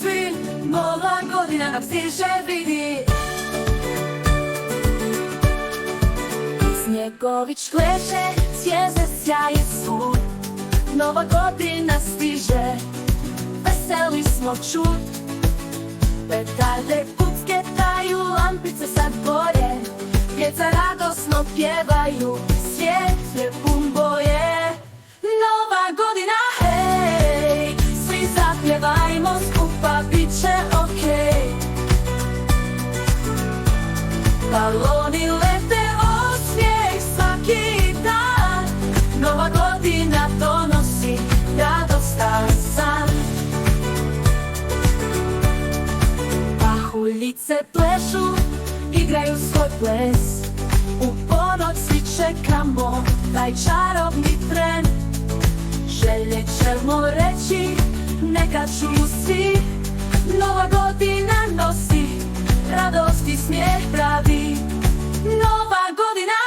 svi, nova godina nam stiže, vidi. Snjegović kleže, zvijezde sjaje svud, nova godina stiže, veseli smo čut. Petarde kucketaju, lampice sad gore, djeca radosno pjevaju, svijet je pun boje. Nova godina, hej, svi zapjevajmo skupa, bit će okej. Baloni lete, osmijeh svaki dan, nova godina donosi radostan san. Pahuljice plešu, igraju svoj ples, u ponoć svi čekamo taj čarobni tren. Želje ćemo reći, neka čuju svi, nova godina nosi radost i smijeh pravi. Nova godina